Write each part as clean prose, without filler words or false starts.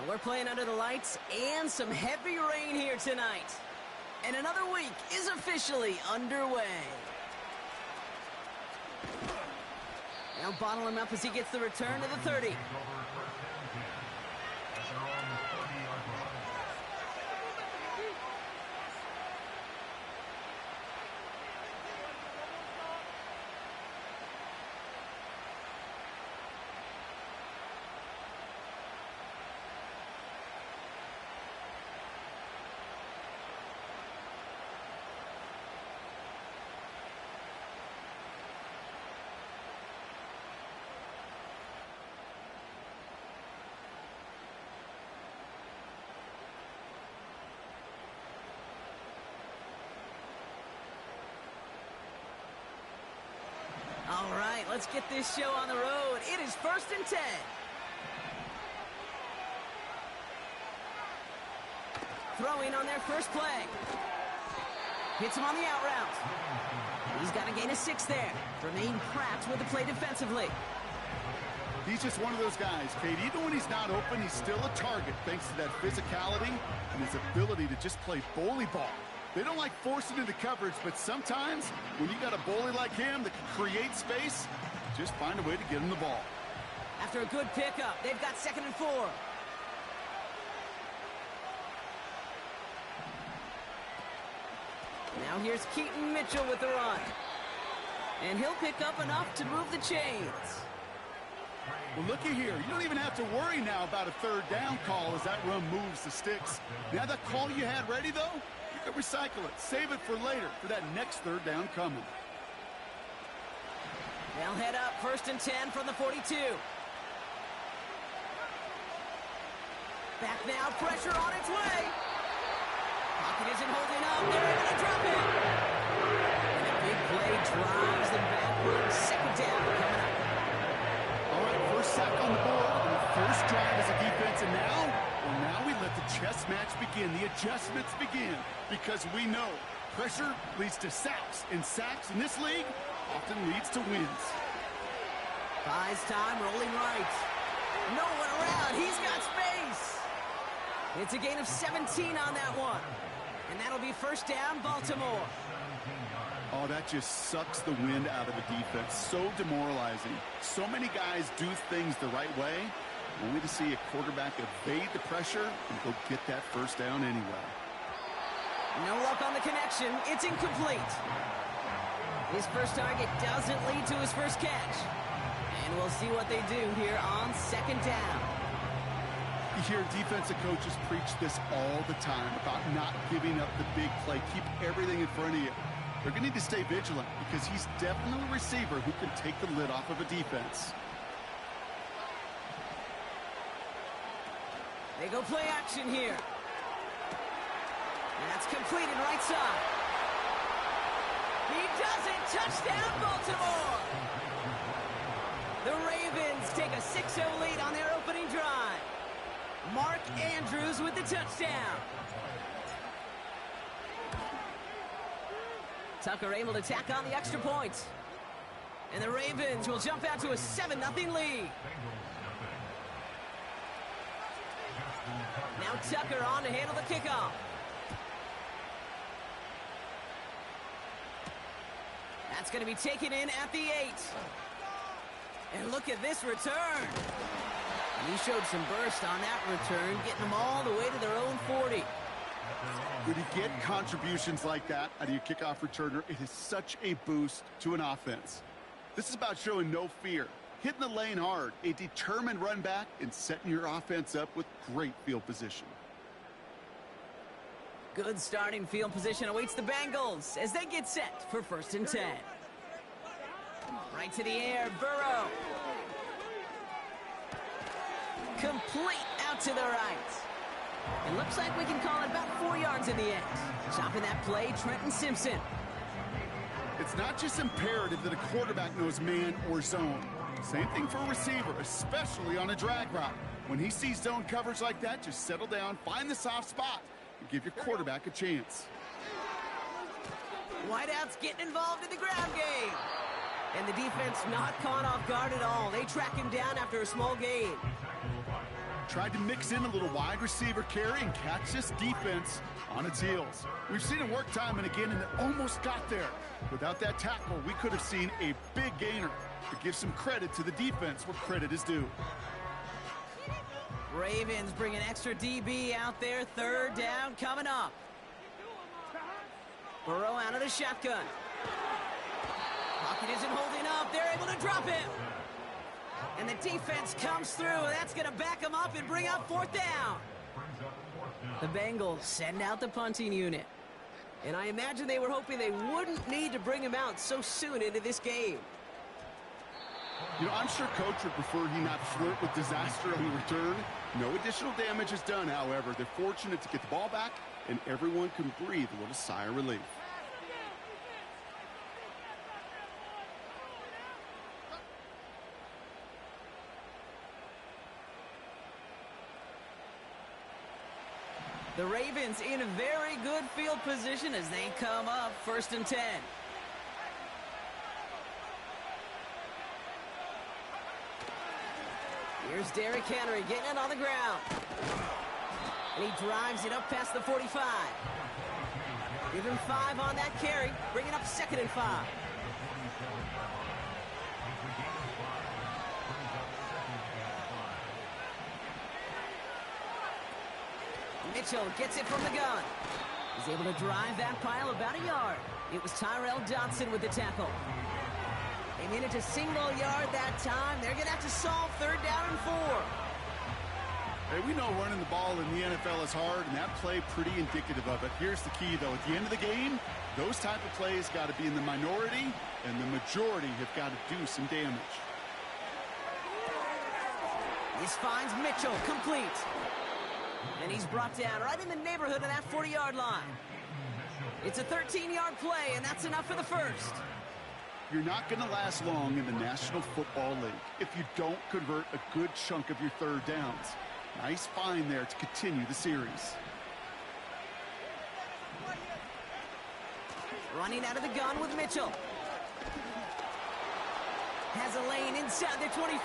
We're playing under the lights and some heavy rain here tonight. And another week is officially underway. Now bottle him up as he gets the return to the 30. All right, let's get this show on the road. It is 1st and 10. Throwing on their first play. Hits him on the out route. He's got a gain of 6 there. Remain Pratt with the play defensively. He's just one of those guys, Kate. Even when he's not open, he's still a target thanks to that physicality and his ability to just play bully ball. They don't like forcing into coverage, but sometimes when you got a bully like him that can create space, just find a way to get him the ball. After a good pickup, they've got 2nd and 4. Now here's Keaton Mitchell with the run. And he'll pick up enough to move the chains. Well, looky here. You don't even have to worry now about a 3rd down call as that run moves the sticks. Now that call you had ready, though, you can recycle it. Save it for later for that next 3rd down coming. They'll head up 1st and 10 from the 42. Back now, pressure on its way. Pocket isn't holding up. They're able to drop it. And a big play drives them backward. 2nd down coming up. All right, first sack on the board, and the first drive as a defense, and now we let the chess match begin, the adjustments begin, because we know pressure leads to sacks, and sacks in this league often leads to wins. Buys time, rolling right. No one around, he's got space. It's a gain of 17 on that one, and that'll be 1st down, Baltimore. Oh, that just sucks the wind out of the defense. So demoralizing. So many guys do things the right way, only to see a quarterback evade the pressure and go get that 1st down anyway. No luck on the connection. It's incomplete. His first target doesn't lead to his first catch. And we'll see what they do here on 2nd down. You hear defensive coaches preach this all the time about not giving up the big play. Keep everything in front of you. They're going to need to stay vigilant because he's definitely a receiver who can take the lid off of a defense. They go play action here. That's completed right side. He does it. Touchdown, Baltimore. The Ravens take a 6-0 lead on their opening drive. Mark Andrews with the touchdown. Tucker able to tack on the extra point. And the Ravens will jump out to a 7-0 lead. Now Tucker on to handle the kickoff. That's going to be taken in at the 8. And look at this return. And he showed some burst on that return, getting them all the way to their own 40. When you get contributions like that out of your kickoff returner, it is such a boost to an offense. This is about showing no fear, hitting the lane hard, a determined run back, and setting your offense up with great field position. Good starting field position awaits the Bengals as they get set for 1st and 10. Right to the air, Burrow. Complete out to the right. It looks like we can call it about 4 yards in the end. Chopping that play, Trenton Simpson. It's not just imperative that a quarterback knows man or zone. Same thing for a receiver, especially on a drag route. When he sees zone coverage like that, just settle down, find the soft spot, and give your quarterback a chance. Wideouts getting involved in the ground game. And the defense not caught off guard at all. They track him down after a small gain. Tried to mix in a little wide receiver carry and catch this defense on its heels. We've seen him work time and again, and it almost got there. Without that tackle, we could have seen a big gainer. But give some credit to the defense where credit is due. Ravens bring an extra DB out there. Third down coming up. Burrow out of the shotgun. Pocket isn't holding up. They're able to drop him. And the defense comes through. That's going to back him up and bring up fourth down. The Bengals send out the punting unit. And I imagine they were hoping they wouldn't need to bring him out so soon into this game. You know, I'm sure Coach would prefer he not flirt with disaster on the return. No additional damage is done, however. They're fortunate to get the ball back, and everyone can breathe a little sigh of relief. The Ravens in a very good field position as they come up 1st and 10. Here's Derrick Henry getting it on the ground. And he drives it up past the 45. Give him 5 on that carry. Bring it up 2nd and 5. Mitchell gets it from the gun. He's able to drive that pile about a yard. It was Tyrell Dodson with the tackle. They made it to single yard that time. They're going to have to solve 3rd down and 4. Hey, we know running the ball in the NFL is hard, and that play pretty indicative of it. Here's the key, though. At the end of the game, those type of plays got to be in the minority, and the majority have got to do some damage. This finds Mitchell complete. And he's brought down right in the neighborhood of that 40-yard line. It's a 13-yard play, and that's enough for the first. You're not going to last long in the National Football League if you don't convert a good chunk of your 3rd downs. Nice find there to continue the series. Running out of the gun with Mitchell. Has a lane inside the 25.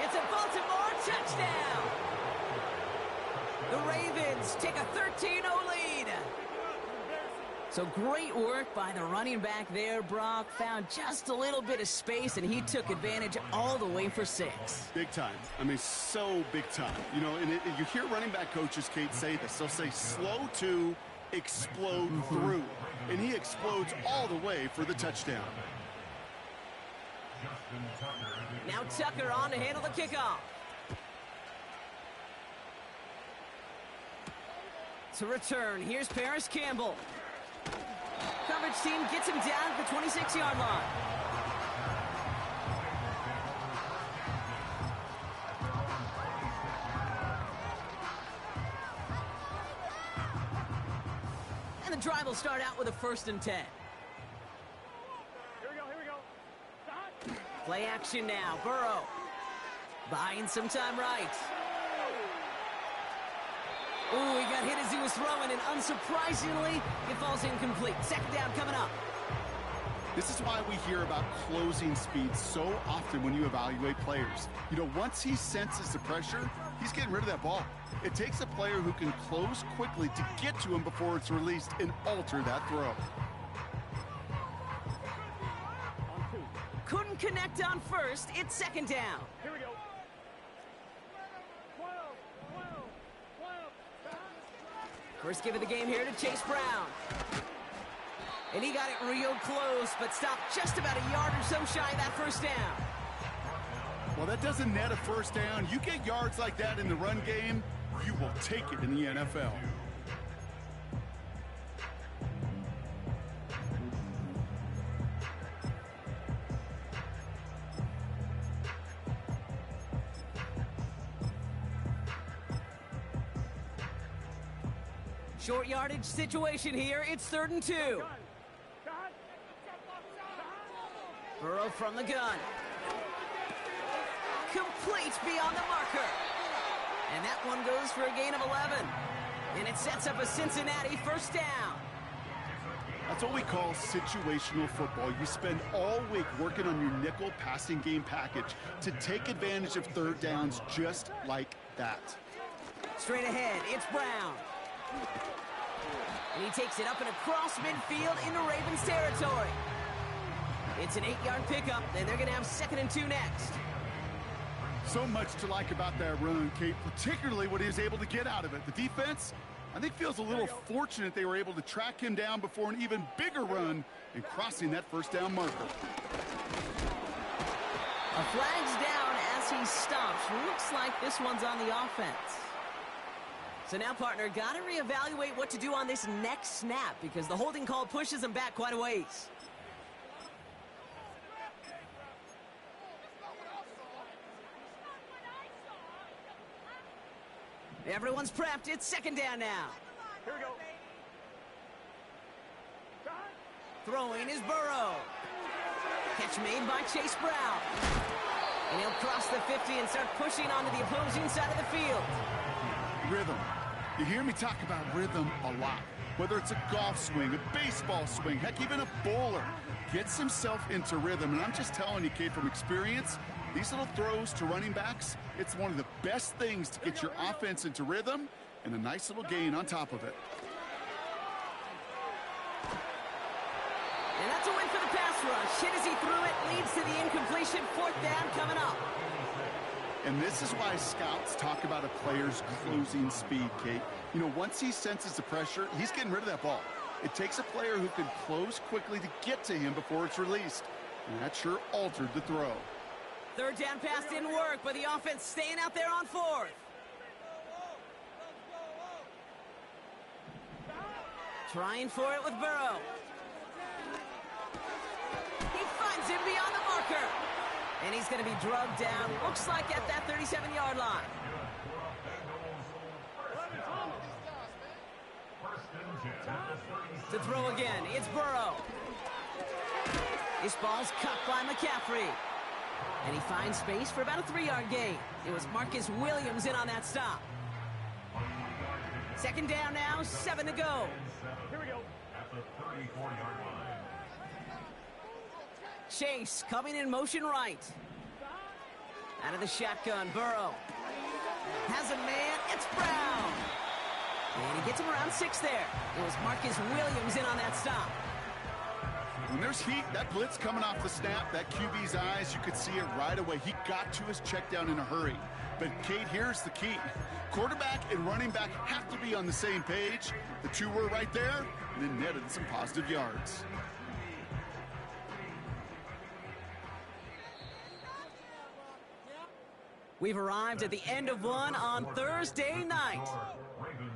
It's a Baltimore touchdown. The Ravens take a 13-0 lead. So great work by the running back there, Brock. Found just a little bit of space, and he took advantage all the way for 6. Big time. I mean, so big time. You know, and you hear running back coaches, Kate, say this. They'll say slow to explode through. And he explodes all the way for the touchdown. Now Tucker on to handle the kickoff. To return, here's Paris Campbell. Coverage team gets him down at the 26-yard line. And the drive will start out with a 1st and 10. Here we go. Play action now. Burrow buying some time right. Ooh, he got hit as he was throwing, and unsurprisingly, it falls incomplete. 2nd down coming up. This is why we hear about closing speed so often when you evaluate players. You know, once he senses the pressure, he's getting rid of that ball. It takes a player who can close quickly to get to him before it's released and alter that throw. Couldn't connect on 1st. It's 2nd down. Here we go. First give of the game here to Chase Brown. And he got it real close, but stopped just about a yard or so shy of that 1st down. Well, that doesn't net a 1st down. You get yards like that in the run game, you will take it in the NFL. Short yardage situation here. It's 3rd and 2. Burrow from the gun. Complete beyond the marker. And that one goes for a gain of 11. And it sets up a Cincinnati 1st down. That's what we call situational football. You spend all week working on your nickel passing game package to take advantage of third downs just like that. Straight ahead, it's Brown. And he takes it up and across midfield into Ravens territory. It's an 8-yard pickup, and they're going to have 2nd and 2 next. So much to like about that run, Kate, particularly what he was able to get out of it. The defense, I think, feels a little fortunate they were able to track him down before an even bigger run and crossing that first down marker. A flag's down as he stops. Looks like this one's on the offense. So now, partner, got to reevaluate what to do on this next snap because the holding call pushes him back quite a ways. Everyone's prepped. It's 2nd down now. Here we go. Throwing is Burrow. Catch made by Chase Brown. And he'll cross the 50 and start pushing onto the opposing side of the field. Rhythm. You hear me talk about rhythm a lot. Whether it's a golf swing, a baseball swing, heck, even a bowler gets himself into rhythm. And I'm just telling you, Kate, from experience, these little throws to running backs, it's one of the best things to get your offense into rhythm and a nice little gain on top of it. And that's a win for the pass rush. Hit as he threw it, leads to the incompletion. 4th down coming up. And this is why scouts talk about a player's closing speed, Kate. You know, once he senses the pressure, he's getting rid of that ball. It takes a player who can close quickly to get to him before it's released. And that sure altered the throw. 3rd down pass didn't work, but the offense staying out there on 4th. Trying for it with Burrow. He finds him beyond the marker. And he's going to be drugged down, looks like at that 37-yard line. To throw again, it's Burrow. This ball's cut by McCaffrey. And he finds space for about a 3-yard gain. It was Marcus Williams in on that stop. 2nd down now, 7 to go. Here we go. At the 34-yard line. Chase coming in motion right. Out of the shotgun, Burrow. Has a man, it's Brown. And he gets him around 6 there. It was Marcus Williams in on that stop. When there's heat, that blitz coming off the snap, that QB's eyes, you could see it right away. He got to his check down in a hurry. But, Kate, here's the key. Quarterback and running back have to be on the same page. The two were right there, and then netted some positive yards. We've arrived at the end of one on Thursday night.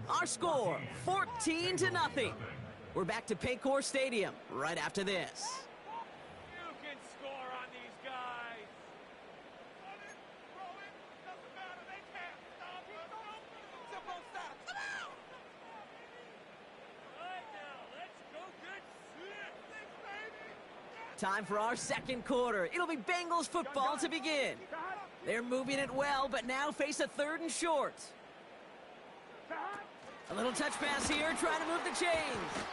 Our score, 14-0. We're back to Paycor Stadium right after this. You can score on these guys. Doesn't matter. They can't stop us. Simple stop. Come on. Right now, let's go get sick, baby. Time for our 2nd quarter. It'll be Bengals football to begin. They're moving it well, but now face a 3rd and short. A little touch pass here, trying to move the chains.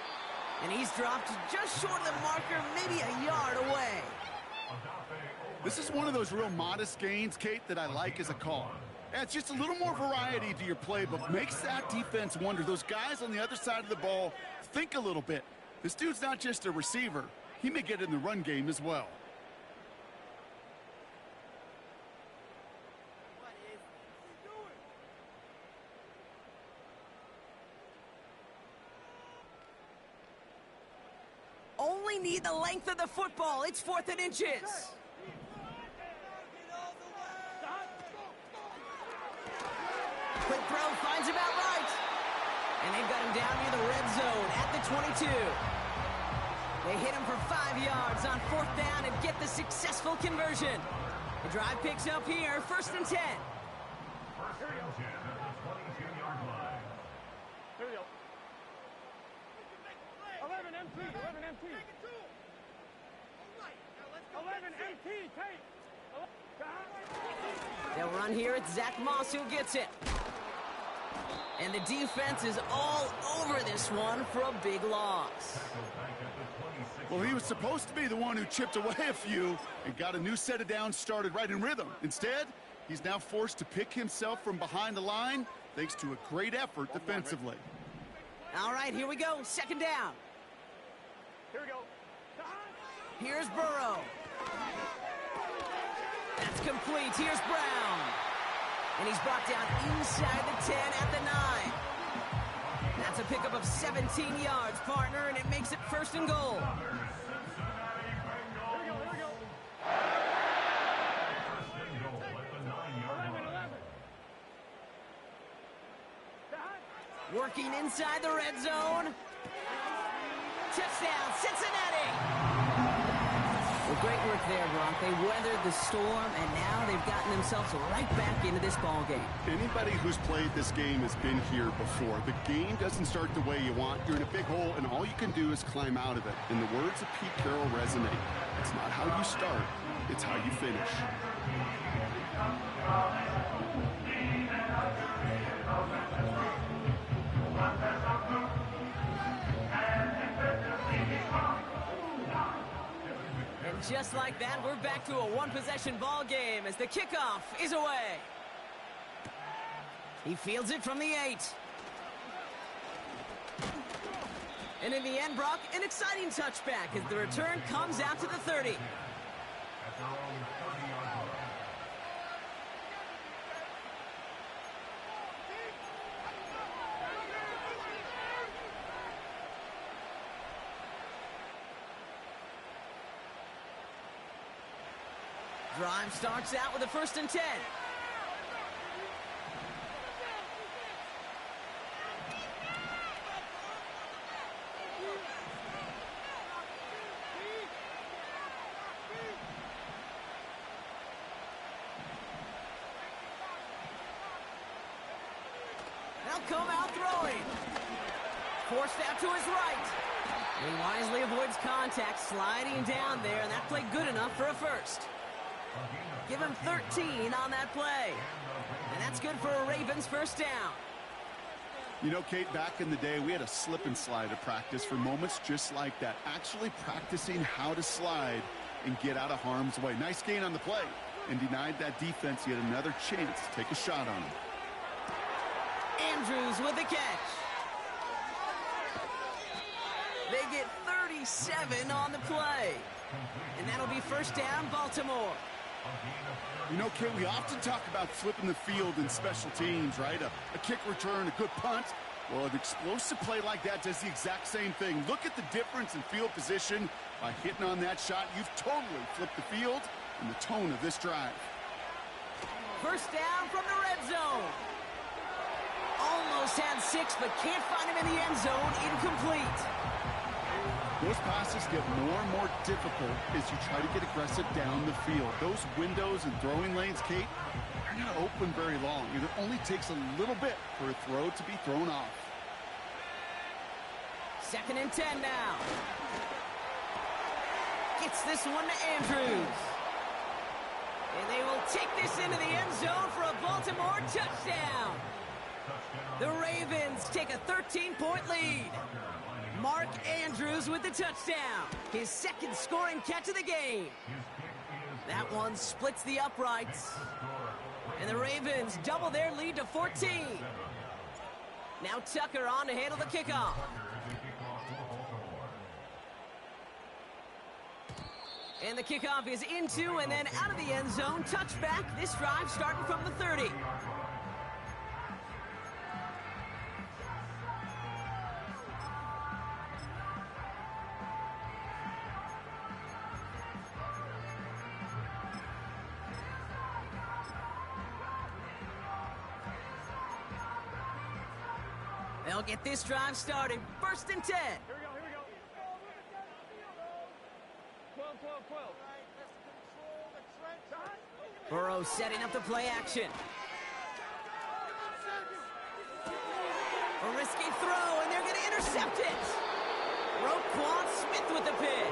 And he's dropped just short of the marker, maybe a yard away. This is one of those real modest gains, Kate, that I like as a call. It's just a little more variety to your playbook. Makes that defense wonder. Those guys on the other side of the ball think a little bit. This dude's not just a receiver. He may get in the run game as well. Only need the length of the football. It's 4th and inches. Quick throw finds him out right. And they've got him down near the red zone at the 22. They hit him for 5 yards on 4th down and get the successful conversion. The drive picks up here, 1st and 10. First and 10 at the 22-yard line. Here we go. 11 MT. 11 MT. 11 MT. Take. They'll run here. It's Zach Moss who gets it. And the defense is all over this one for a big loss. Well, he was supposed to be the one who chipped away a few and got a new set of downs started right in rhythm. Instead, he's now forced to pick himself from behind the line thanks to a great effort defensively. All right, here we go. Second down. Here we go. Here's Burrow. That's complete. Here's Brown. And he's brought down inside the 10 at the 9. That's a pickup of 17 yards, partner, and it makes it first and goal. Working inside the red zone. Touchdown, Cincinnati! Well, great work there, Brock. They weathered the storm, and now they've gotten themselves right back into this ball game. Anybody who's played this game has been here before. The game doesn't start the way you want. You're in a big hole, and all you can do is climb out of it. And the words of Pete Carroll resonate. It's not how you start, it's how you finish. And just like that, we're back to a one-possession ball game as the kickoff is away. He fields it from the 8. And in the end, Brock, an exciting touchback as the return comes out to the 30. Drive starts out with a 1st and 10. They'll come out throwing. Forced out to his right. He wisely avoids contact, sliding down there, and that played good enough for a first. Give him 13 on that play. And that's good for a Ravens first down. You know, Kate, back in the day, we had a slip and slide at practice for moments just like that. Actually practicing how to slide and get out of harm's way. Nice gain on the play. And denied that defense yet another chance to take a shot on him. Andrews with the catch. They get 37 on the play. And that'll be first down, Baltimore. You know, Kate, we often talk about flipping the field in special teams, right? A kick return, a good punt. Well, an explosive play like that does the exact same thing. Look at the difference in field position. By hitting on that shot, you've totally flipped the field and the tone of this drive. First down from the red zone. Almost had 6, but can't find him in the end zone. Incomplete. Those passes get more and more difficult as you try to get aggressive down the field. Those windows and throwing lanes, Kate, are not open very long. It only takes a little bit for a throw to be thrown off. 2nd and 10 now. Gets this one to Andrews. And they will take this into the end zone for a Baltimore touchdown. The Ravens take a 13-point lead. Mark Andrews with the touchdown. His 2nd scoring catch of the game. That one splits the uprights. And the Ravens double their lead to 14. Now Tucker on to handle the kickoff. And the kickoff is into and then out of the end zone. Touchback. This drive starting from the 30. They'll get this drive started. 1st and 10. Here we go, here we go. 12, 12, 12. Burrow setting up the play action. A risky throw, and they're going to intercept it. Roquan Smith with the pick.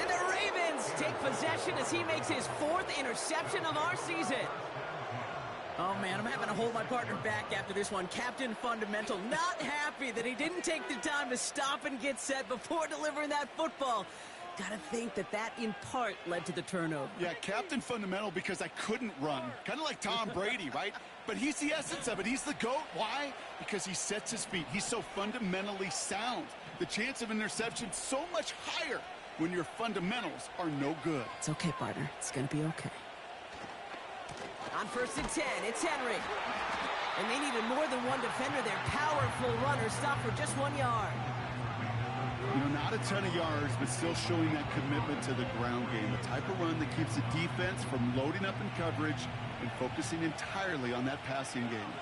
And the Ravens take possession as he makes his 4th interception of our season. Oh, man, I'm having to hold my partner back after this one. Captain Fundamental, not happy that he didn't take the time to stop and get set before delivering that football. Gotta think that in part led to the turnover. Yeah, Captain Fundamental because I couldn't run. Kind of like Tom Brady, right? But he's the essence of it. He's the GOAT. Why? Because he sets his feet. He's so fundamentally sound. The chance of interception so much higher when your fundamentals are no good. It's okay, partner. It's gonna be okay. On 1st and 10, it's Henry. And they needed more than one defender. Their powerful runner stopped for just 1 yard. You know, not a ton of yards, but still showing that commitment to the ground game. The type of run that keeps the defense from loading up in coverage and focusing entirely on that passing game.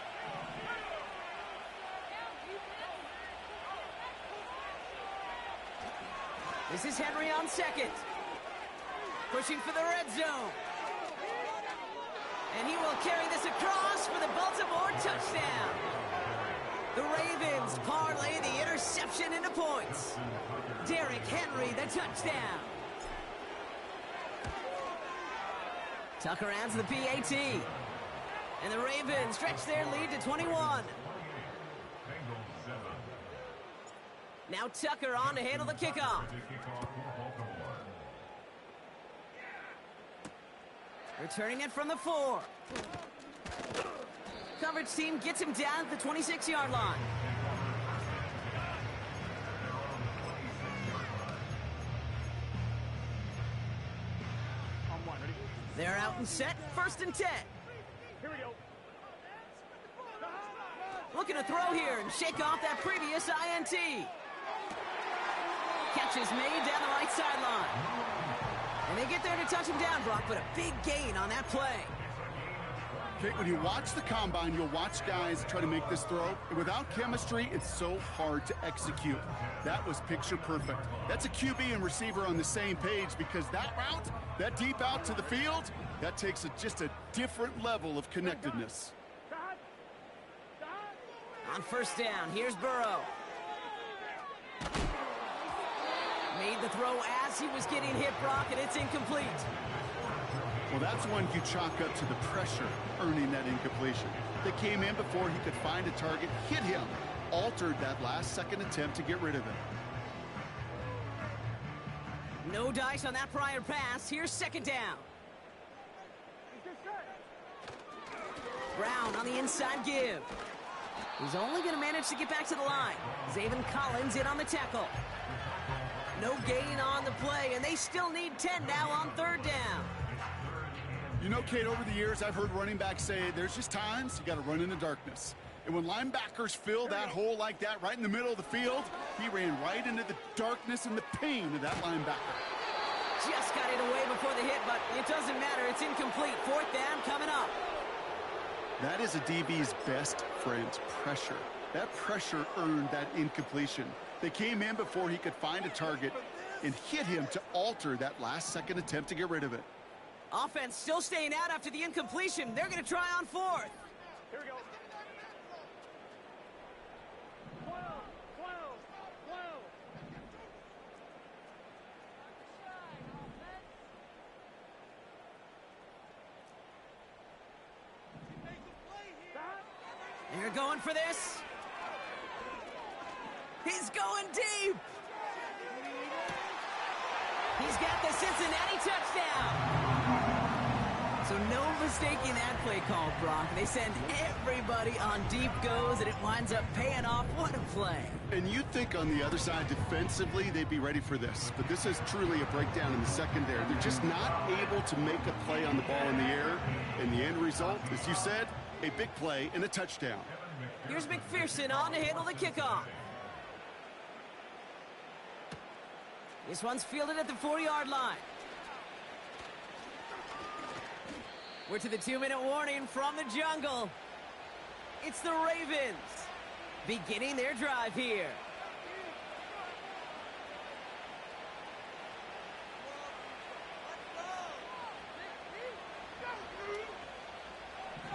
This is Henry on 2nd. Pushing for the red zone. And he will carry this across for the Baltimore touchdown. The Ravens parlay the interception into points. Derrick Henry, the touchdown. Tucker adds the PAT. And the Ravens stretch their lead to 21. Now Tucker on to handle the kickoff. Returning it from the 4. Coverage team gets him down at the 26-yard line. They're out and set. 1st and 10. Here we go. Looking to throw here and shake off that previous INT. Catch is made down the right sideline. And they get there to touch him down, Brock, but a big gain on that play. Okay, when you watch the combine, you'll watch guys try to make this throw. And without chemistry, it's so hard to execute. That was picture perfect. That's a QB and receiver on the same page because that route, that deep out to the field, that takes just a different level of connectedness. On 1st down, here's Burrow. Made the throw as he was getting hit, Brock, and it's incomplete. Well, that's one you chalk up to the pressure earning that incompletion. They came in before he could find a target, hit him, altered that last-second attempt to get rid of it. No dice on that prior pass. Here's 2nd down. Brown on the inside give. He's only going to manage to get back to the line. Zaven Collins in on the tackle. No gain on the play, and they still need 10 now on 3rd down. You know, Kate, over the years, I've heard running backs say there's just times you got to run in the darkness. And when linebackers fill that hole like that right in the middle of the field, he ran right into the darkness and the pain of that linebacker. Just got it away before the hit, but it doesn't matter. It's incomplete. 4th down coming up. That is a DB's best friend, pressure. That pressure earned that incompletion. They came in before he could find a target and hit him to alter that last-second attempt to get rid of it. Offense still staying out after the incompletion. They're going to try on 4th. Here we go. 12. And you're going for this. He's going deep. He's got the Cincinnati touchdown. So no mistaking that play call, Brock. They send everybody on deep goes, and it winds up paying off. What a play. And you'd think on the other side, defensively, they'd be ready for this. But this is truly a breakdown in the secondary. They're just not able to make a play on the ball in the air. And the end result, as you said, a big play and a touchdown. Here's McPherson on to handle the kickoff. This one's fielded at the 4-yard line. We're to the 2-minute warning from the jungle. It's the Ravens beginning their drive here.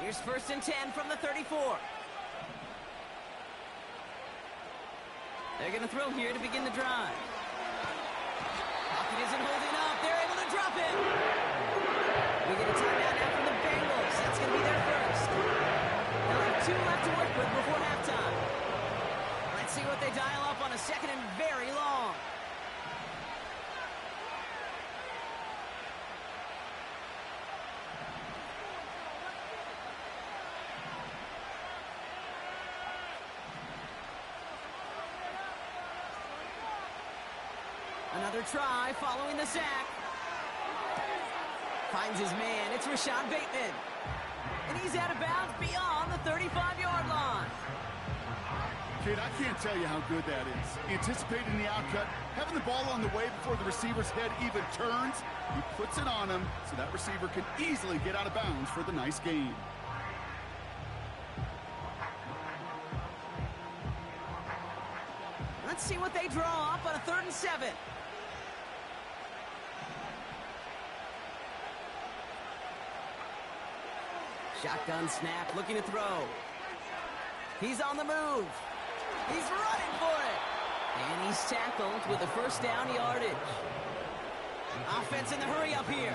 Here's 1st and 10 from the 34. They're going to throw here to begin the drive. Pocket isn't holding up. They're able to drop it. We get a timeout now from the Bengals. That's going to be their first. second and very long. Another try following the sack. Finds his man. It's Rashad Bateman. And he's out of bounds beyond the 35-yard line. Kid, I can't tell you how good that is. Anticipating the outcut, having the ball on the way before the receiver's head even turns, he puts it on him so that receiver can easily get out of bounds for the nice gain. Let's see what they draw up on a 3rd and 7. Shotgun snap, looking to throw. He's on the move. He's running for it. And he's tackled with a 1st down yardage. Offense in the hurry up here.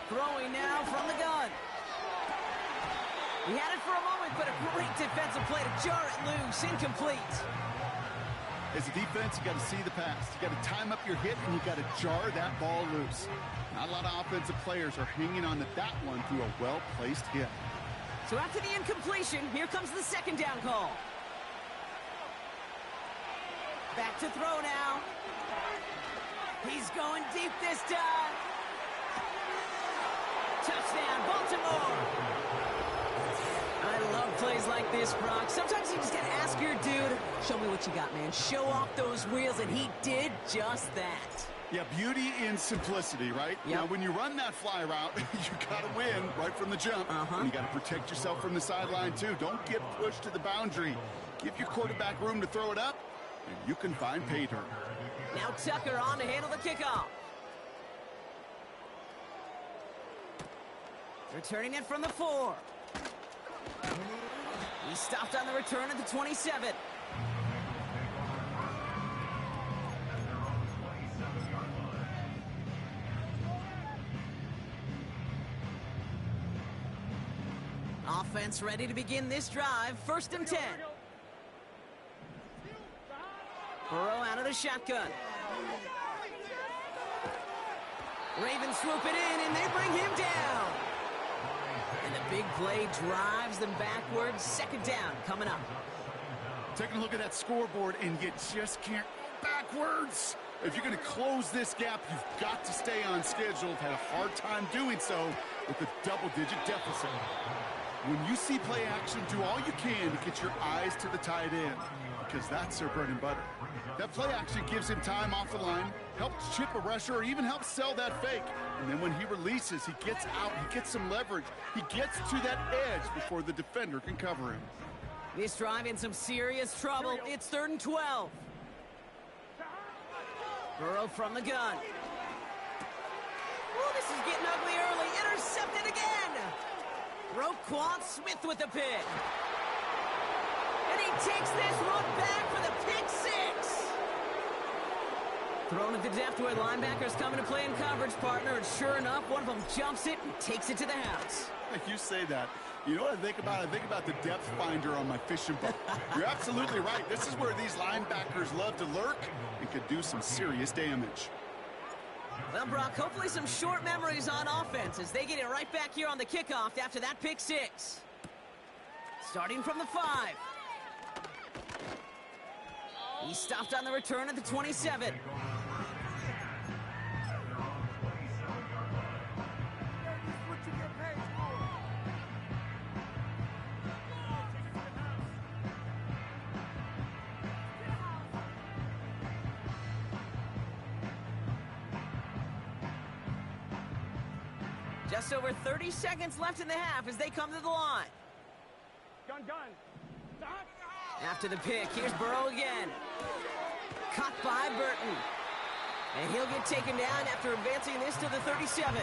Throwing now from the gun. He had it for a moment, but a great defensive play to jar it loose. Incomplete. As a defense, you got to see the pass. You got to time up your hit, and you got to jar that ball loose. Not a lot of offensive players are hanging on to that one through a well-placed hit. So after the incompletion, here comes the 2nd down call. Back to throw now. He's going deep this time. Touchdown, Baltimore. I love plays like this, Brock. Sometimes you just got to ask your dude, show me what you got, man. Show off those wheels, and he did just that. Yeah, beauty in simplicity, right? Yep. Now, when you run that fly route, you got to win right from the jump. And you got to protect yourself from the sideline, too. Don't get pushed to the boundary. Give your quarterback room to throw it up, and you can find pay dirt. Now Tucker on to handle the kickoff. Returning it from the 4. He stopped on the return at the 27. Offense ready to begin this drive. 1st and 10. Burrow out of the shotgun. Ravens swoop it in, and they bring him down. And the big play drives them backwards. 2nd down coming up. Taking a look at that scoreboard, and you just can't go backwards. If you're going to close this gap, you've got to stay on schedule. Had a hard time doing so with a double-digit deficit. When you see play action, do all you can to get your eyes to the tight end, because that's their bread and butter. That play action gives him time off the line, helps chip a rusher, or even helps sell that fake. And then when he releases, he gets out, he gets some leverage. He gets to that edge before the defender can cover him. This drive in some serious trouble. It's 3rd and 12. Burrow from the gun. Oh, this is getting ugly early. Intercepted again. Roquan Smith with the pick. And he takes this one back for the pick 6. Thrown at the depth where linebackers coming to play in coverage, partner. And sure enough, one of them jumps it and takes it to the house. You say that. You know what I think about? I think about the depth finder on my fishing boat. You're absolutely right. This is where these linebackers love to lurk and could do some serious damage. Well, Brock, hopefully some short memories on offense as they get it right back here on the kickoff after that pick 6. Starting from the 5. He stopped on the return at the 27. Just over 30 seconds left in the half as they come to the line. Gun. After the pick, here's Burrow again. Caught by Burton. And he'll get taken down after advancing this to the 37.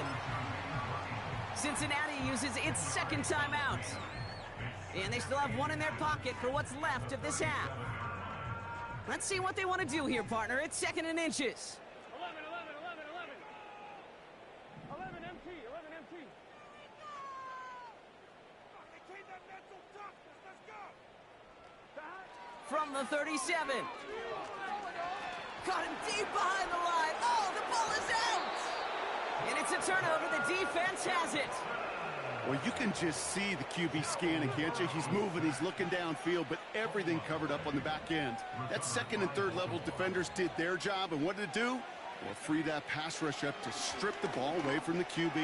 Cincinnati uses its 2nd timeout. And they still have one in their pocket for what's left of this half. Let's see what they want to do here, partner. It's 2nd and inches. 11 MT. from the 37. Got him deep behind the line. Oh, the ball is out! And it's a turnover. The defense has it. Well, you can just see the QB scanning, can't you? He's moving, he's looking downfield, but everything covered up on the back end. That second and third level defenders did their job, and what did it do? Well, free that pass rush up to strip the ball away from the QB.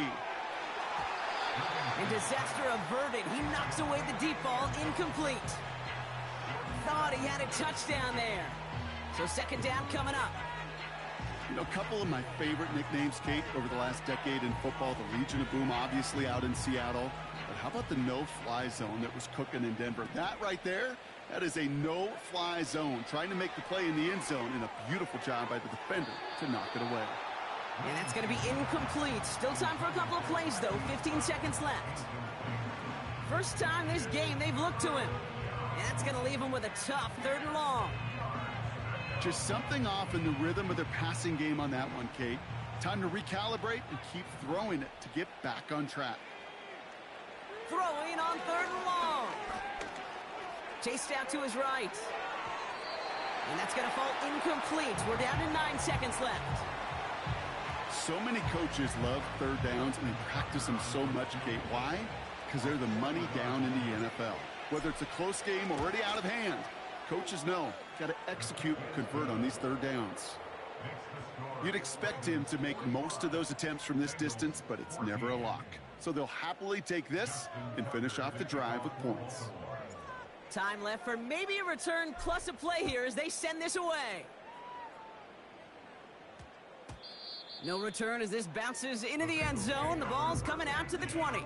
And disaster averted. He knocks away the deep ball, incomplete. Thought he had a touchdown there. So second down coming up. You know, a couple of my favorite nicknames, Kate, over the last decade in football, the Legion of Boom, obviously out in Seattle. But how about the no-fly zone that was cooking in Denver? That right there, that is a no-fly zone, trying to make the play in the end zone, and a beautiful job by the defender to knock it away. And that's going to be incomplete. Still time for a couple of plays, though. 15 seconds left. First time this game they've looked to him. And that's going to leave him with a tough 3rd and long. Just something off in the rhythm of their passing game on that one, Kate. Time to recalibrate and keep throwing it to get back on track. Throwing on 3rd and long. Chased out to his right. And that's going to fall incomplete. We're down to 9 seconds left. So many coaches love third downs, and they practice them so much, Kate. Why? Because they're the money down in the NFL. Whether it's a close game already out of hand, coaches know, got to execute and convert on these third downs. You'd expect him to make most of those attempts from this distance, but it's never a lock. So they'll happily take this and finish off the drive with points. Time left for maybe a return plus a play here as they send this away. No return as this bounces into the end zone. The ball's coming out to the 20.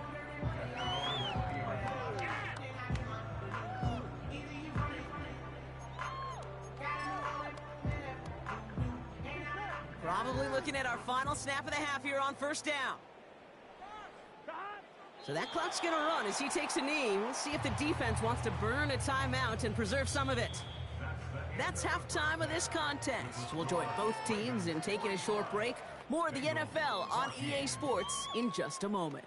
Probably looking at our final snap of the half here on first down. So that clock's going to run as he takes a knee. We'll see if the defense wants to burn a timeout and preserve some of it. That's halftime of this contest. We'll join both teams in taking a short break. More of the NFL on EA Sports in just a moment.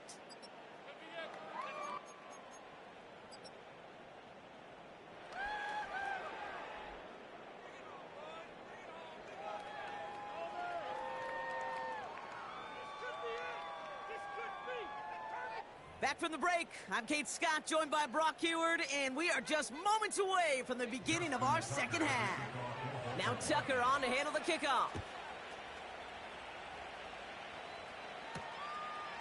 Back from the break, I'm Kate Scott, joined by Brock Heward, and we are just moments away from the beginning of our second half. Now Tucker on to handle the kickoff.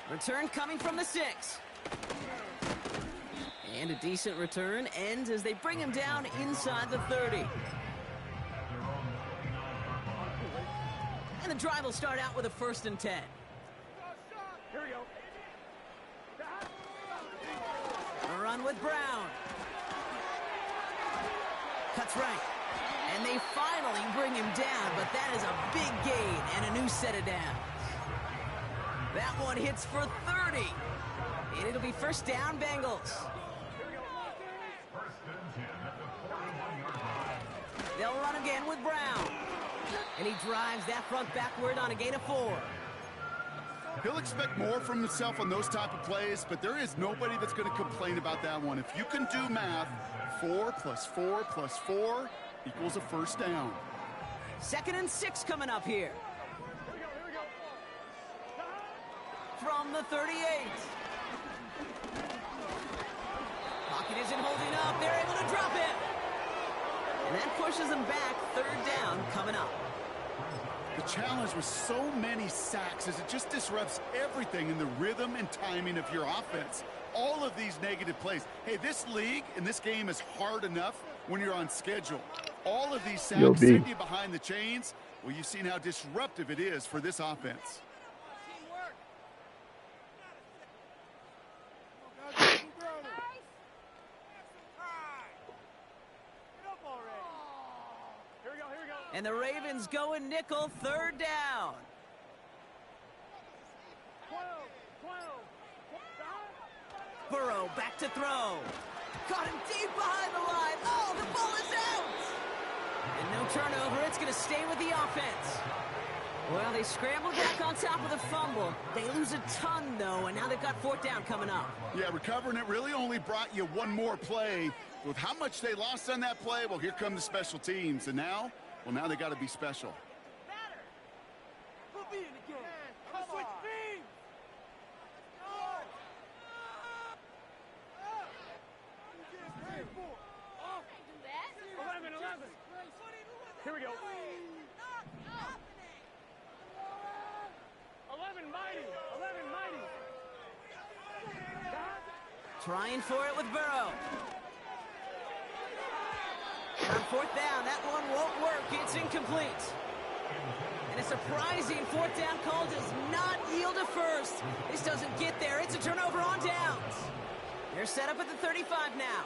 Return coming from the 6. And a decent return ends as they bring him down inside the 30. And the drive will start out with a 1st and 10. Here we go. A run with Brown. Cuts right. And they finally bring him down, but that is a big gain and a new set of downs. That one hits for 30. And it'll be first down, Bengals. They'll run again with Brown. And he drives that front backward on a gain of 4. He'll expect more from himself on those type of plays, but there is nobody that's going to complain about that one. If you can do math, 4 + 4 + 4 equals a first down. 2nd and 6 coming up here. From the 38. Pocket isn't holding up. They're able to drop it. And that pushes them back. 3rd down coming up. The challenge with so many sacks is it just disrupts everything in the rhythm and timing of your offense. All of these negative plays. Hey, this league and this game is hard enough when you're on schedule. All of these sacks send you behind the chains. Well, you've seen how disruptive it is for this offense. And the Ravens go in nickel, 3rd down. Burrow back to throw. Caught him deep behind the line. Oh, the ball is out. And no turnover. It's going to stay with the offense. Well, they scrambled back on top of the fumble. They lose a ton, though, and now they've got 4th down coming up. Yeah, recovering it really only brought you one more play. With how much they lost on that play, well, here come the special teams. And now, well, now they got to be special. We'll be in the game. Come on. Switch teams. Here we go. 11 mighty. 11 mighty. Trying for it with Burrow. And on fourth down, that one won't work. It's incomplete. And a surprising fourth down call does not yield a first. This doesn't get there. It's a turnover on downs. They're set up at the 35 now.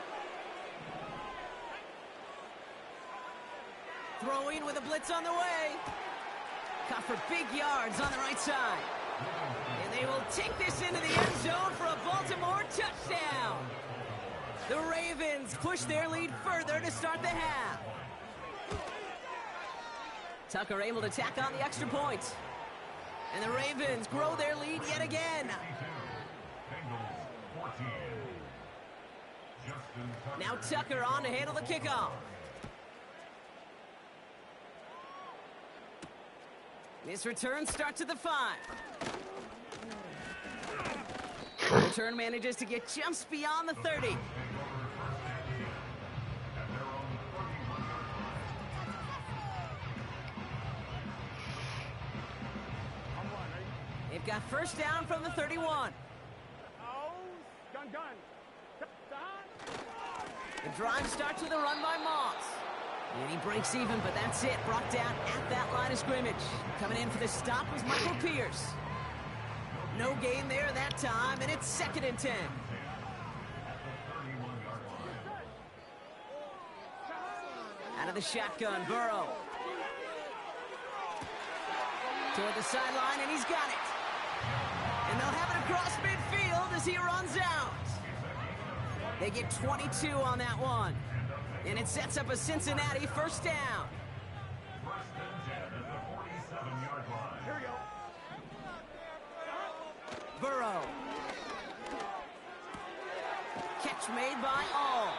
Throwing with a blitz on the way. Caught for big yards on the right side. And they will take this into the end zone for a Baltimore touchdown. The Ravens push their lead further to start the half. Tucker able to tack on the extra point. And the Ravens grow their lead yet again. Now Tucker on to handle the kickoff. This return starts at the 5. Return manages to get just beyond the 30. They've got first down from the 31. The drive starts with a run by Moss. And he breaks even, but that's it. Brought down at that line of scrimmage. Coming in for the stop was Michael Pierce. No gain there that time, and it's 2nd and 10. Out of the shotgun, Burrow. Toward the sideline, and he's got it. And they'll have it across midfield as he runs out. They get 22 on that one. And it sets up a Cincinnati first down. Here we go. Burrow. Catch made by All.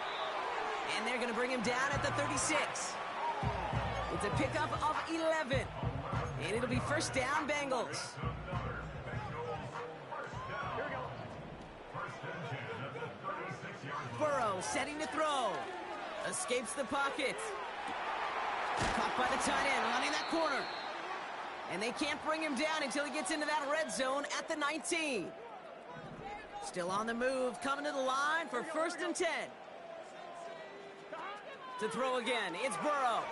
And they're going to bring him down at the 36. It's a pickup of 11. And it'll be first down, Bengals. Burrow setting to throw. Escapes the pocket. Caught by the tight end, running that corner. And they can't bring him down until he gets into that red zone at the 19. Still on the move, coming to the line for 1st and 10. To throw again, it's Burrow.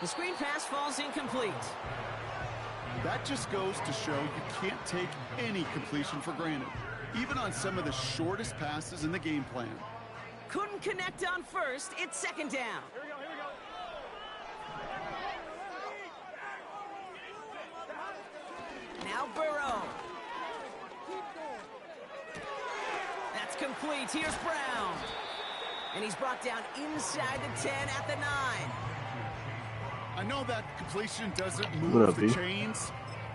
The screen pass falls incomplete. That just goes to show you can't take any completion for granted, even on some of the shortest passes in the game plan. Couldn't connect on first. It's 2nd down. Here we go. Here we go. Now Burrow. That's complete. Here's Brown. And he's brought down inside the 10 at the 9. I know that completion doesn't move the chains.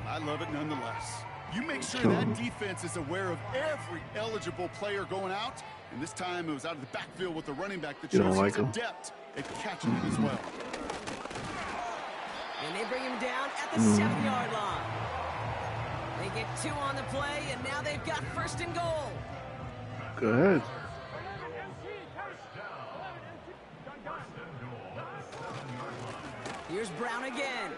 I love it nonetheless. You make sure that defense is aware of every eligible player going out. And this time it was out of the backfield with the running back that shows he's adept at catching it as well. And they bring him down at the 7-yard line. They get 2 on the play, and now they've got 1st and goal. Go ahead. Here's Brown again.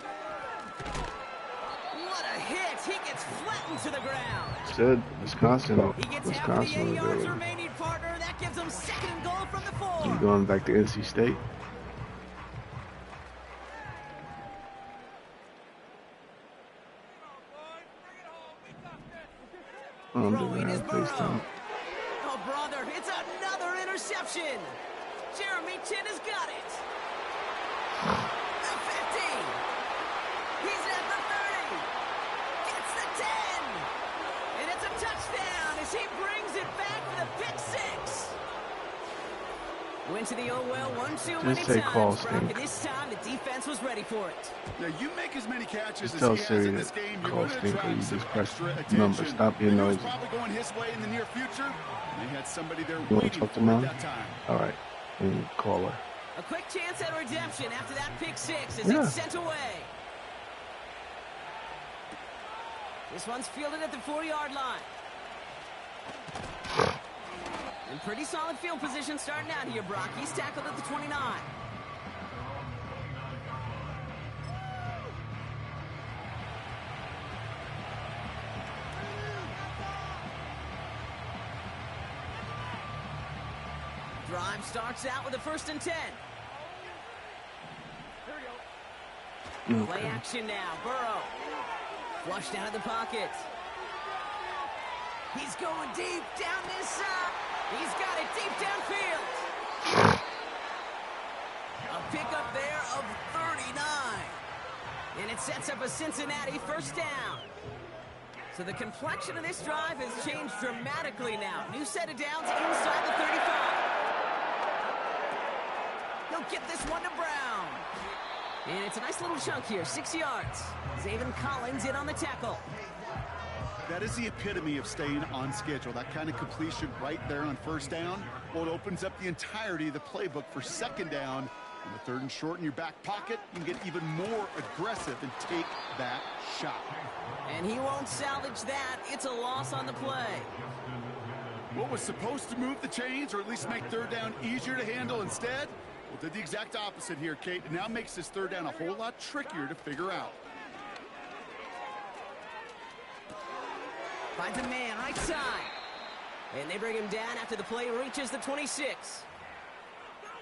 What a hit! He gets flattened to the ground. Said Wisconsin. He gets half of the 8 yards remaining, partner. That gives him 2nd and goal from the 4. He's going back to NC State. Throwing is Burrow. Oh, brother, it's another interception. Jeremy Chin has got it. The 50. He's at the 30. Gets the 10. And it's a touchdown as he brings it back for the pick 6. Went to the old well 1-2 many times, Brock, and this time the defense was ready for it. Now, you make as many catches as Tell he has Siri in this game, you're going to attract some extra number. attention. Stop being noisy. Probably going his way in the near future. They had somebody there You want to waiting talk to for it Mom? that time. All right. Caller. A quick chance at redemption after that pick six as Yeah. it's sent away. This one's fielded at the 40-yard line. And pretty solid field position starting out here, Brock. He's tackled at the 29. Drive starts out with a 1st and 10. Play action now. Burrow. Flushed out of the pocket. He's going deep down this side. He's got it deep downfield. A pickup there of 39. And it sets up a Cincinnati 1st down. So the complexion of this drive has changed dramatically now. New set of downs inside the 35. He'll get this one to Brown. And it's a nice little chunk here, 6 yards. Zaven Collins in on the tackle. That is the epitome of staying on schedule. That kind of completion right there on 1st down. Well, it opens up the entirety of the playbook for 2nd down. On the 3rd and short in your back pocket, you can get even more aggressive and take that shot. And he won't salvage that. It's a loss on the play. What was supposed to move the chains, or at least make 3rd down easier to handle instead? Well, did the exact opposite here, Kate. It now makes this 3rd down a whole lot trickier to figure out. Finds a man right side. And they bring him down after the play reaches the 26.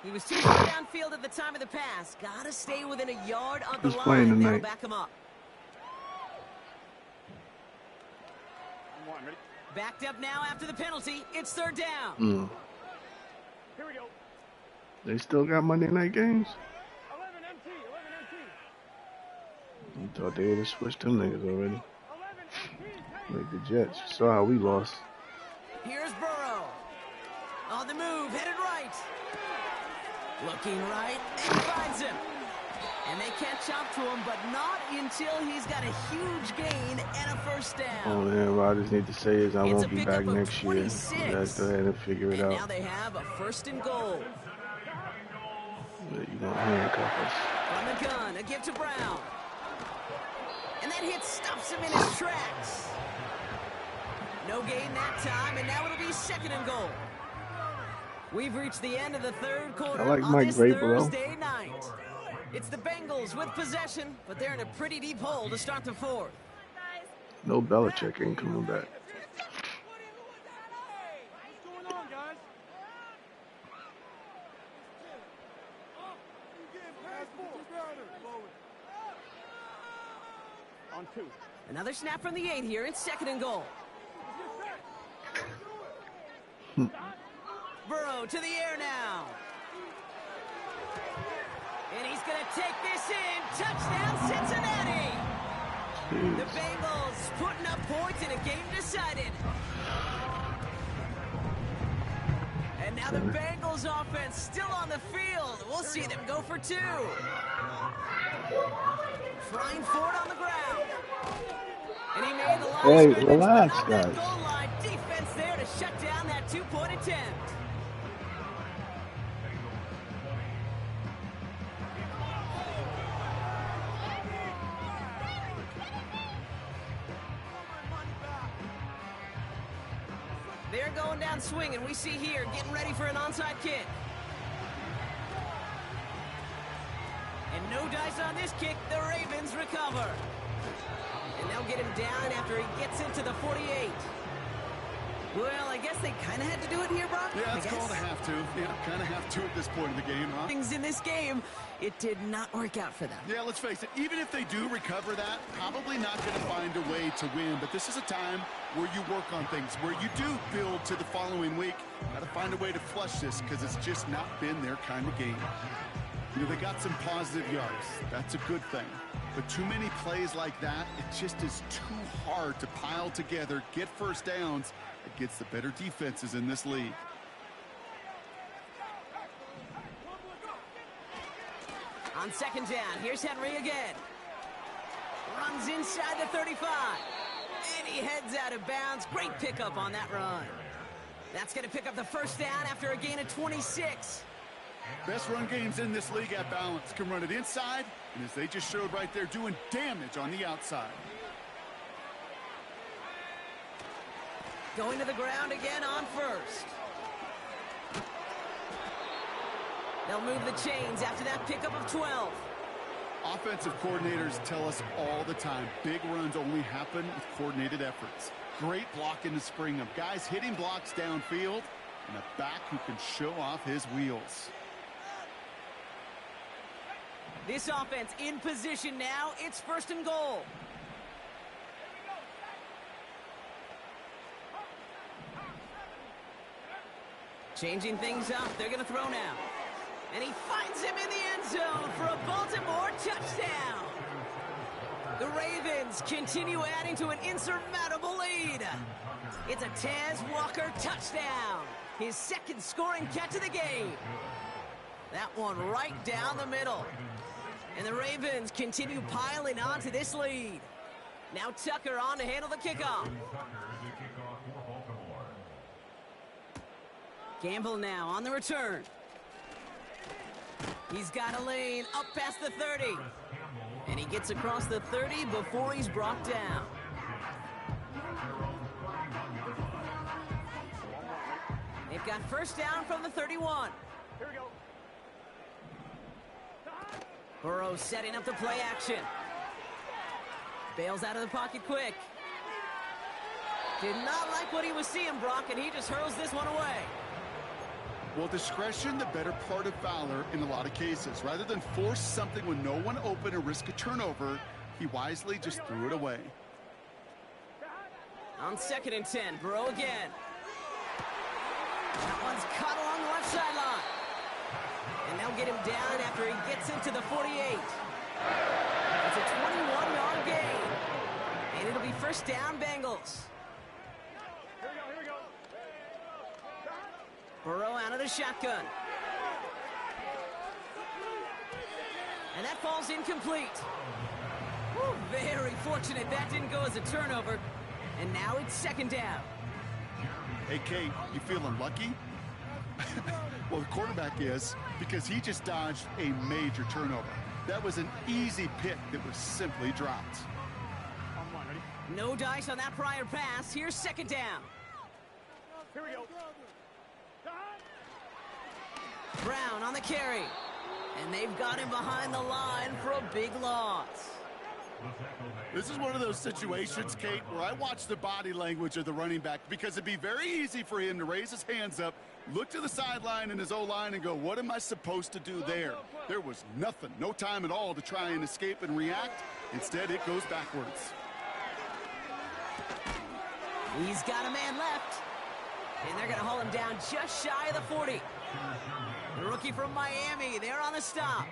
He was too far downfield at the time of the pass. Gotta stay within a yard of the Who's line. playing That'll tonight? back him up. Backed up now after the penalty. It's 3rd down. Here we go. They still got Monday night games? 11 MT. 11 MT. I thought they would have switched them niggas already. 11 MT. Like the Jets. You saw how we lost. Here's Burrow. On the move, headed right. Looking right, and finds him. And they catch up to him, but not until he's got a huge gain and a 1st down. All Aaron Rodgers need to say is I It's won't a be pickup back of next year. 26. You guys go ahead and figure it And out. now they have a 1st and goal. But you don't handcuff us. From the gun, a give to Brown. And that hit stops him in his tracks. No gain that time, and now it'll be 2nd and goal. We've reached the end of the 3rd quarter I like on Mike this Vrabel. Thursday night. It's the Bengals with possession, but they're in a pretty deep hole to start the 4th. No Belichick ain't coming back. What's going on, guys? On 2. Another snap from the 8 here. It's 2nd and goal. Burrow to the air now. And he's going to take this in. Touchdown, Cincinnati. The Bengals putting up points in a game decided. And now the Bengals offense still on the field. We'll see them go for 2. Trying for it on the ground. And he made the line. Hey, scrimmage, relax, but not that guys. goal line. Defense there to shut down that 2-point attempt. They're going down swinging. We see here getting ready for an onside kick. And no dice on this kick. The Ravens recover. And they'll get him down after he gets into the 48. Well, I guess they kind of had to do it here, Brock. Yeah, it's I guess. called a have to. Yeah, kind of have to at this point in the game, huh? Things in this game, it did not work out for them. Yeah, let's face it. Even if they do recover that, probably not going to find a way to win. But this is a time where you work on things, where you do build to the following week. Got to find a way to flush this because it's just not been their kind of game. You know, they got some positive yards. That's a good thing. But too many plays like that, it just is too hard to pile together, get 1st downs against the better defenses in this league. On 2nd down, here's Henry again. Runs inside the 35. And he heads out of bounds. Great pickup on that run. That's going to pick up the 1st down after a gain of 26. Best run games in this league at balance. Can run it inside, and as they just showed right there, doing damage on the outside. Going to the ground again on first. They'll move the chains after that pickup of 12. Offensive coordinators tell us all the time, big runs only happen with coordinated efforts. Great block in the spring of guys hitting blocks downfield and a back who can show off his wheels. This offense in position now. It's first and goal. Changing things up. They're going to throw now. And he finds him in the end zone for a Baltimore touchdown. The Ravens continue adding to an insurmountable lead. It's a Taz Walker touchdown. His second scoring catch of the game. That one right down the middle. And the Ravens continue piling on to this lead. Now Tucker on to handle the kickoff. Gamble now on the return. He's got a lane up past the 30. And he gets across the 30 before he's brought down. They've got first down from the 31. Here we go. Burrow setting up the play action. Bails out of the pocket quick. Did not like what he was seeing, Brock, and he just hurls this one away. Well, discretion, the better part of valor in a lot of cases. Rather than force something when no one open and risk a turnover, he wisely just threw it away. On 2nd and 10, Burrow again. That one's caught along the left sideline. And they'll get him down after he gets into the 48. It's a 21-yard gain. And it'll be first down, Bengals. Here we go. Burrow out of the shotgun. And that falls incomplete. Whew, very fortunate that didn't go as a turnover. And now it's second down. Hey, Kate, you feeling lucky? Well, the quarterback is, because he just dodged a major turnover. That was an easy pick that was simply dropped. No dice on that prior pass. Here's second down. Here we go. Brown on the carry. And they've got him behind the line for a big loss. This is one of those situations, Kate, where I watch the body language of the running back because it'd be very easy for him to raise his hands up, look to the sideline in his O-line and go, what am I supposed to do there? There was nothing, no time at all to try and escape and react. Instead, it goes backwards. He's got a man left. And they're going to haul him down just shy of the 40. The rookie from Miami, they're on the stop.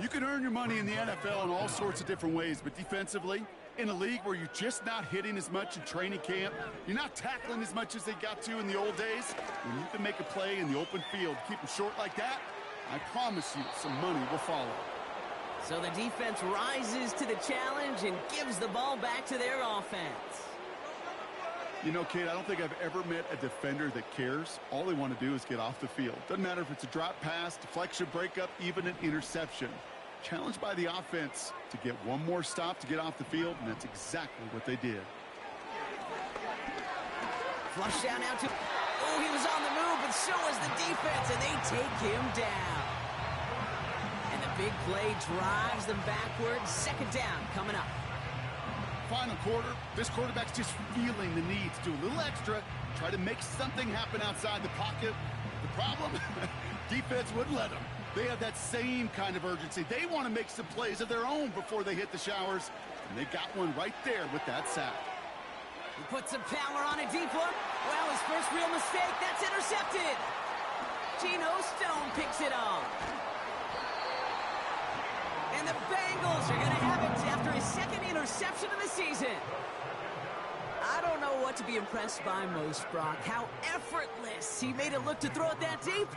You can earn your money in the NFL in all sorts of different ways, but defensively, in a league where you're just not hitting as much in training camp, you're not tackling as much as they got to in the old days, when you can make a play in the open field, keep them short like that, I promise you some money will follow. So the defense rises to the challenge and gives the ball back to their offense. You know, Kate, I don't think I've ever met a defender that cares. All they want to do is get off the field. Doesn't matter if it's a drop pass, deflection, breakup, even an interception. Challenged by the offense to get one more stop to get off the field, and that's exactly what they did. Flush down now to... Oh, he was on the move, but so was the defense, and they take him down. And the big play drives them backwards. Second down coming up. Final quarter, this quarterback's just feeling the need to do a little extra, try to make something happen outside the pocket. The problem? Defense wouldn't let them. They have that same kind of urgency. They want to make some plays of their own before they hit the showers, and they got one right there with that sack. He puts some power on a deep one. Well, his first real mistake, that's intercepted. Geno Stone picks it off. And the Bengals are going to have it after his second interception of the season. I don't know what to be impressed by most, Brock. How effortless he made it look to throw it that deep,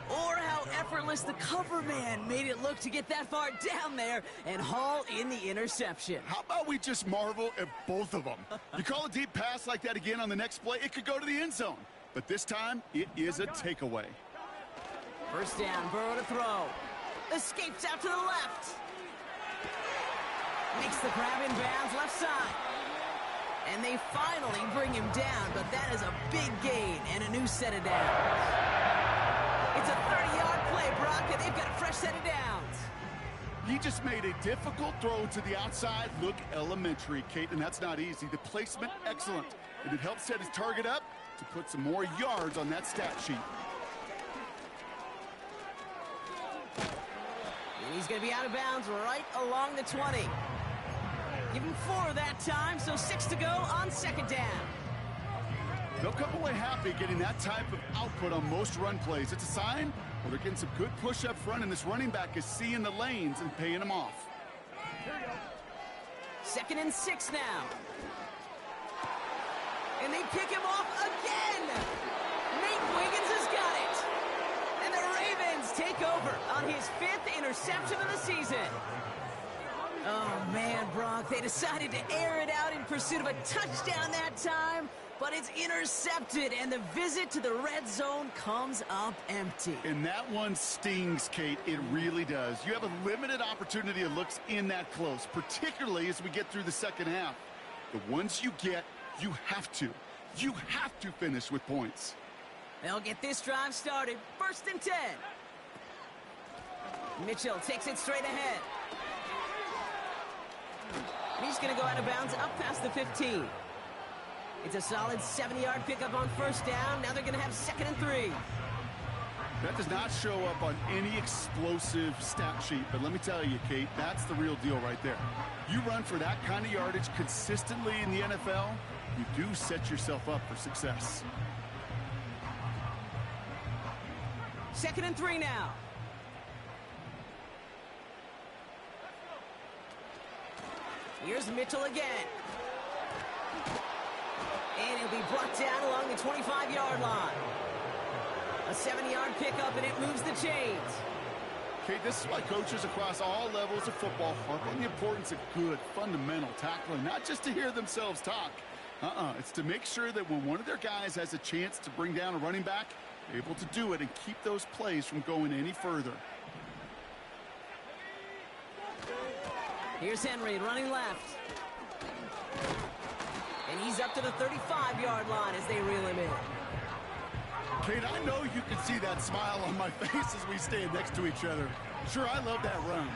or how effortless the cover man made it look to get that far down there and haul in the interception. How about we just marvel at both of them? You call a deep pass like that again on the next play, it could go to the end zone. But this time, it is a takeaway. First down, Burrow to throw. Escapes out to the left. Makes the grab in bounds, left side. And they finally bring him down, but that is a big gain and a new set of downs. It's a 30-yard play, Brock, and they've got a fresh set of downs. He just made a difficult throw to the outside look elementary, Kate, and that's not easy. The placement, excellent. And it helps set his target up to put some more yards on that stat sheet. And he's going to be out of bounds right along the 20. Give him 4 that time, so 6 to go on second down. They'll come away happy getting that type of output on most run plays. It's a sign where they're getting some good push up front, and this running back is seeing the lanes and paying them off. 2nd and 6 now. And they pick him off again. Nate Wiggins has got it. And the Ravens take over on his 5th interception of the season. Oh, man, Brock, they decided to air it out in pursuit of a touchdown that time, but it's intercepted, and the visit to the red zone comes up empty. And that one stings, Kate. It really does. You have a limited opportunity of looks in that close, particularly as we get through the second half. The ones you get, you have to finish with points. They'll get this drive started. 1st and 10. Mitchell takes it straight ahead. He's going to go out of bounds up past the 15. It's a solid 70-yard pickup on 1st down. Now they're going to have 2nd and 3. That does not show up on any explosive stat sheet, but let me tell you, Kate, that's the real deal right there. You run for that kind of yardage consistently in the NFL, you do set yourself up for success. 2nd and 3 now. Here's Mitchell again. And he'll be brought down along the 25-yard line. A 70-yard pickup, and it moves the chains. Okay, this is why coaches across all levels of football harp on the importance of good, fundamental tackling, not just to hear themselves talk. It's to make sure that when one of their guys has a chance to bring down a running back, they're able to do it and keep those plays from going any further. Here's Henry running left. And he's up to the 35-yard line as they reel him in. Kate, I know you can see that smile on my face as we stand next to each other. Sure, I love that run.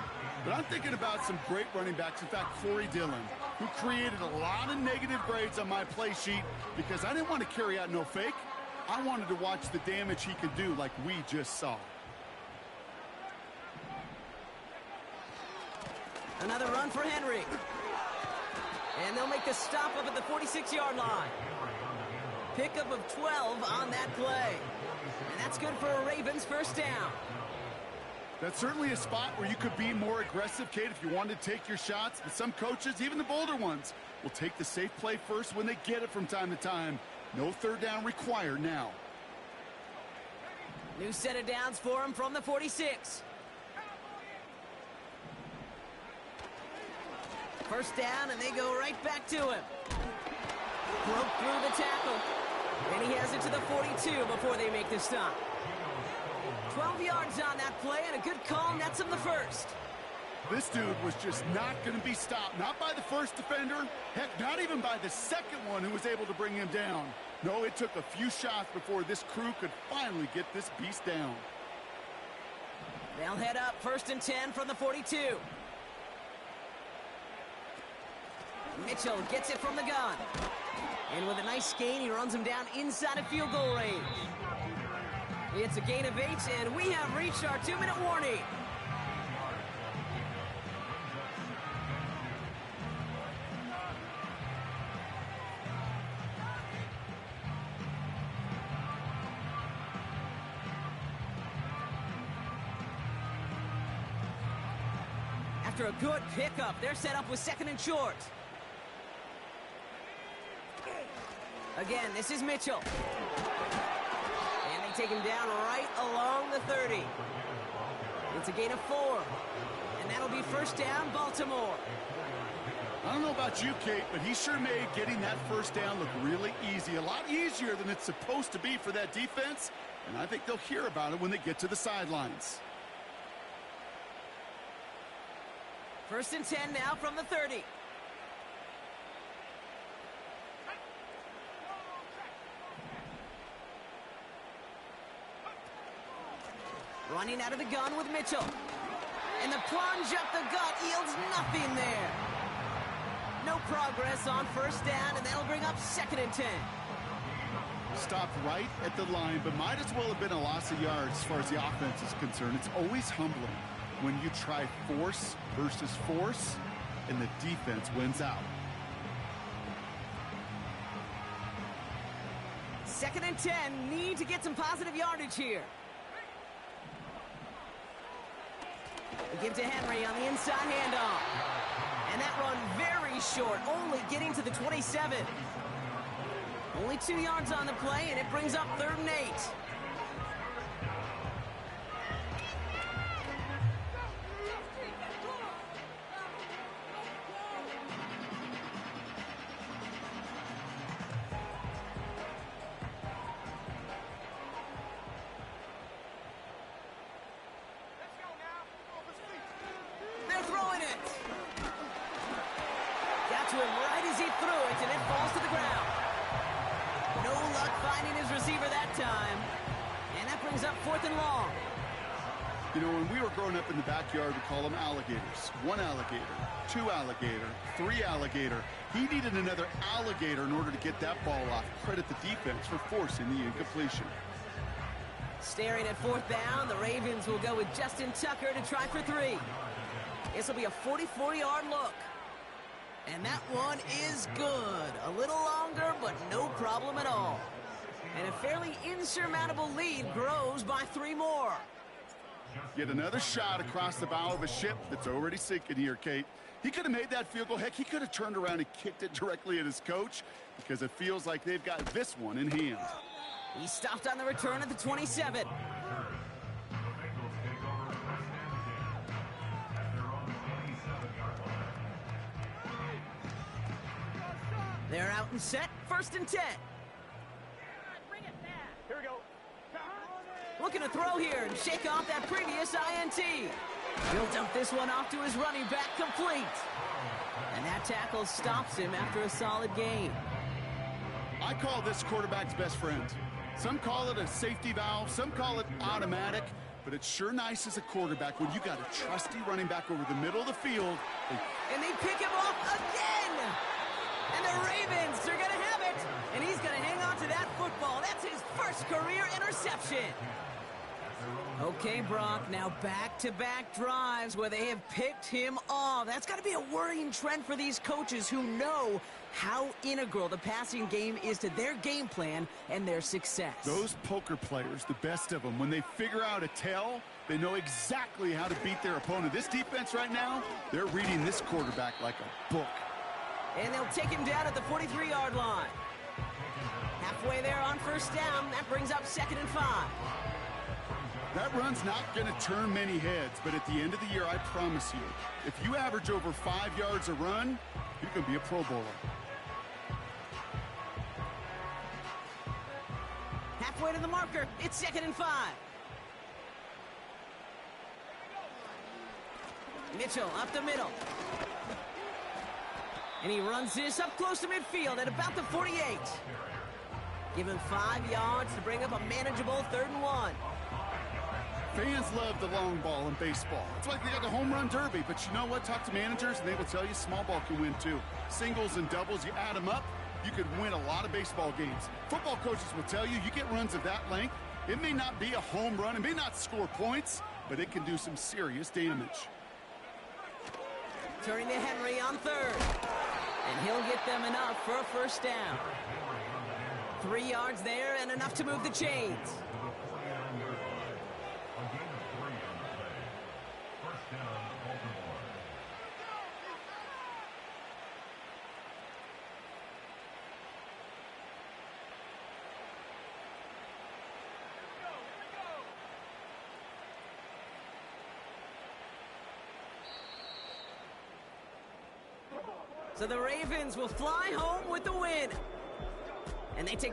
But I'm thinking about some great running backs. In fact, Corey Dillon, who created a lot of negative grades on my play sheet because I didn't want to carry out no fake. I wanted to watch the damage he could do like we just saw. Another run for Henry. And they'll make the stop up at the 46-yard line. Pickup of 12 on that play. And that's good for a Ravens 1st down. That's certainly a spot where you could be more aggressive, Kate, if you wanted to take your shots. But some coaches, even the bolder ones, will take the safe play first when they get it from time to time. No 3rd down required now. New set of downs for him from the 46. 1st down, and they go right back to him. Broke through the tackle. And he has it to the 42 before they make the stop. 12 yards on that play, and a good call nets him the 1st. This dude was just not going to be stopped. Not by the first defender. Heck, not even by the second one who was able to bring him down. No, it took a few shots before this crew could finally get this beast down. They'll head up 1st and 10 from the 42. Mitchell gets it from the gun. And with a nice gain, he runs him down inside of field goal range. It's a gain of 8, and we have reached our 2-minute warning. After a good pickup, they're set up with 2nd and short. Again, this is Mitchell. And they take him down right along the 30. It's a gain of 4. And that'll be 1st down, Baltimore. I don't know about you, Kate, but he sure made getting that 1st down look really easy. A lot easier than it's supposed to be for that defense. And I think they'll hear about it when they get to the sidelines. 1st and 10 now from the 30. Running out of the gun with Mitchell. And the plunge up the gut yields nothing there. No progress on 1st down, and that'll bring up 2nd and 10. Stopped right at the line, but might as well have been a loss of yards as far as the offense is concerned. It's always humbling when you try force versus force, and the defense wins out. 2nd and 10, need to get some positive yardage here. We give to Henry on the inside handoff. And that run very short, only getting to the 27. Only 2 yards on the play, and it brings up 3rd and 8. They're throwing it. Got to him right as he threw it, and it falls to the ground. No luck finding his receiver that time. And that brings up 4th and long. You know, when we were growing up in the backyard, we call them alligators. 1 alligator, 2 alligator, 3 alligator. He needed another alligator in order to get that ball off. Credit the defense for forcing the incompletion. Staring at 4th down, the Ravens will go with Justin Tucker to try for 3. This will be a 44-yard look. And that one is good. A little longer, but no problem at all. And a fairly insurmountable lead grows by 3 more. Yet another shot across the bow of a ship that's already sinking here, Kate. He could have made that field goal. Heck, he could have turned around and kicked it directly at his coach, because it feels like they've got this one in hand. He stopped on the return at the 27. They're out and set, 1st and 10. Here we go. Looking to throw here and shake off that previous INT. He'll dump this one off to his running back, complete. And that tackle stops him after a solid gain. I call this quarterback's best friend. Some call it a safety valve, some call it automatic, but it's sure nice as a quarterback when you got a trusty running back over the middle of the field. And they pick him off again! And the Ravens are going to have it! And he's going to hang on to that football. That's his first career interception. Okay, Brock, now back-to-back drives where they have picked him off. That's got to be a worrying trend for these coaches who know how integral the passing game is to their game plan and their success. Those poker players, the best of them, when they figure out a tell, they know exactly how to beat their opponent. This defense right now, they're reading this quarterback like a book. And they'll take him down at the 43-yard line. Halfway there on 1st down, that brings up 2nd and 5. That run's not going to turn many heads, but at the end of the year, I promise you, if you average over 5 yards a run, you can be a Pro Bowler. Halfway to the marker, it's 2nd and 5. Mitchell up the middle. And he runs this up close to midfield at about the 48. Give him 5 yards to bring up a manageable 3rd and 1. Fans love the long ball in baseball. It's like they got the home run derby, but you know what? Talk to managers, and they will tell you small ball can win too. Singles and doubles, you add them up, you could win a lot of baseball games. Football coaches will tell you, you get runs of that length, it may not be a home run, it may not score points, but it can do some serious damage. Turning to Henry on 3rd. And he'll get them enough for a 1st down. 3 yards there and enough to move the chains. So the Ravens will fly home with the win. And they take